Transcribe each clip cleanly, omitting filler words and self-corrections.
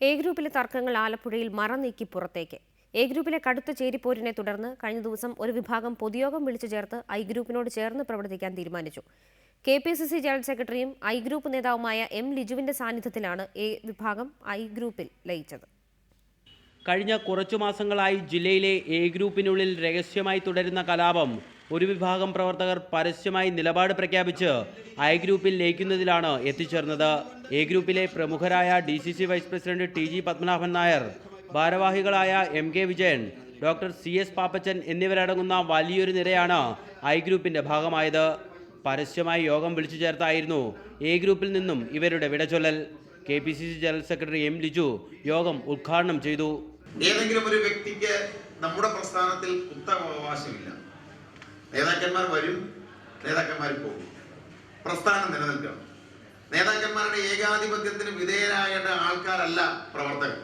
A ഗ്രൂപ്പിലെ തർക്കങ്ങൾ ആലപ്പുഴയിൽ മറനീക്കി പുറത്തേക്ക്. എ ഗ്രൂപ്പിലെ കടുത്ത ചേരിപ്പോരിനെ തുടർന്ന് കഴിഞ്ഞ ദിവസം ഒരു വിഭാഗം പൊതുയോഗം വിളിച്ചു ചേർത്ത് ഐ ഗ്രൂപ്പിനോട് ചേർന്ന് പ്രവർത്തിക്കാൻ തീരുമാനിച്ചു. KPCC ജനറൽ സെക്രട്ടറിയും ഐ ഗ്രൂപ്പ് നേതാവുമായ M. ലിജുവിന്റെ സാന്നിധ്യത്തിലാണ് എ വിഭാഗം ഐ ഗ്രൂപ്പിൽ ലയിച്ചത്. കഴിഞ്ഞ കുറച്ചു മാസങ്ങളായി ജില്ലയിലെ എ ഗ്രൂപ്പിനുള്ളിൽ രഹസ്യമായി തുടരുന്ന കലാപം ഒരു വിഭാഗം പ്രവർത്തകർ പരസ്യമായി നിലപാട് പ്രഖ്യാപിച്ച് ഐ ഗ്രൂപ്പിൽ ലയിക്കുന്നതിലാണ് എത്തിച്ചേർന്നത്. എ ഗ്രൂപ്പിലെ പ്രമുഖരായ DCC vice president TG Padmanabhan Nair, ഭാരവാഹികളായ MK Vijayan, doctor CS Pappachan എന്നിവരടങ്ങുന്ന വലിയൊരു നിരയാണ് ഐ ഗ്രൂപ്പിന്റെ ഭാഗമായത്. പരസ്യമായി യോഗം വിളിച്ചു ചേർത്തായിരുന്നു എ ഗ്രൂപ്പിൽ നിന്നും ഇവരുടെ വിടചൊല്ലൽ. KPCC general secretary M. Liju യോഗം ഉദ്ഘാടനം ചെയ്തു. ഏതെങ്കിലും ഒരു വ്യക്തിക്ക് നമ്മുടെ പ്രസ്ഥാനത്തിൽ കുത്തവകാശമില്ല. നേതാക്കന്മാർ വരും, നേതാക്കന്മാർ പോകും. പ്രസ്ഥാനം നിലനിൽക്കണം. നേതാക്കന്മാരുടെ ഏകാധിപത്യത്തിന് വിധേയരായ ആൾക്കാരല്ല പ്രവർത്തകർ.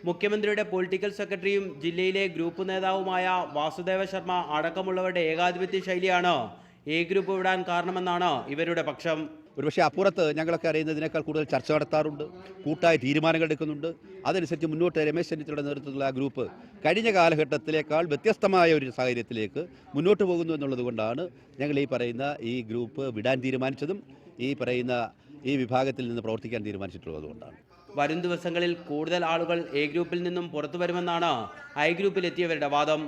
മുഖ്യമന്ത്രിയുടെ പൊളിറ്റിക്കൽ സെക്രട്ടറിയും ജില്ലയിലെ ഗ്രൂപ്പ് നേതാവുമായ വാസുദേവ ശർമ്മ അടക്കമുള്ളവരുടെ ഏകാധിപത്യ ശൈലിയാണ് എ ഗ്രൂപ്പ് വിടാൻ കാരണമെന്നാണ് ഇവരുടെ പക്ഷം. ഒരുപക്ഷെ അപ്പുറത്ത് ഞങ്ങളൊക്കെ അറിയുന്നതിനേക്കാൾ കൂടുതൽ ചർച്ച നടത്താറുണ്ട്, കൂട്ടായ തീരുമാനങ്ങൾ എടുക്കുന്നുണ്ട്. അതനുസരിച്ച് മുന്നോട്ട് രമേശ് ചെന്നിത്തലയുടെ നേതൃത്വത്തിലുള്ള ആ ഗ്രൂപ്പ് കഴിഞ്ഞ കാലഘട്ടത്തിലേക്കാൾ വ്യത്യസ്തമായ ഒരു സാഹചര്യത്തിലേക്ക് മുന്നോട്ട് പോകുന്നു എന്നുള്ളത് കൊണ്ടാണ് ഞങ്ങൾ ഈ പറയുന്ന ഈ ഗ്രൂപ്പ് വിടാൻ തീരുമാനിച്ചതും ഈ പറയുന്ന ഈ വിഭാഗത്തിൽ നിന്ന് പ്രവർത്തിക്കാൻ തീരുമാനിച്ചിട്ടുള്ളത് കൊണ്ടാണ്. വരും ദിവസങ്ങളിൽ കൂടുതൽ ആളുകൾ എ ഗ്രൂപ്പിൽ നിന്നും പുറത്തു വരുമെന്നാണ് ഐ ഗ്രൂപ്പിലെത്തിയവരുടെ വാദം.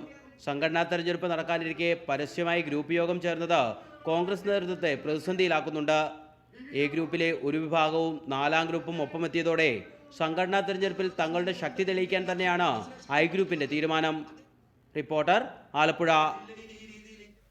സംഘടനാ തെരഞ്ഞെടുപ്പ് നടക്കാനിരിക്കെ പരസ്യമായി ഗ്രൂപ്പ് യോഗം ചേർന്നത് കോൺഗ്രസ് നേതൃത്വത്തെ പ്രതിസന്ധിയിലാക്കുന്നുണ്ട്. എ ഗ്രൂപ്പിലെ ഒരു വിഭാഗവും 4ാം ഗ്രൂപ്പും ഒപ്പമെത്തിയതോടെ സംഘടനാ തെരഞ്ഞെടുപ്പിൽ തങ്ങളുടെ ശക്തി തെളിയിക്കാൻ തന്നെയാണ് ഐ ഗ്രൂപ്പിന്റെ തീരുമാനം. റിപ്പോർട്ടർ, ആലപ്പുഴ.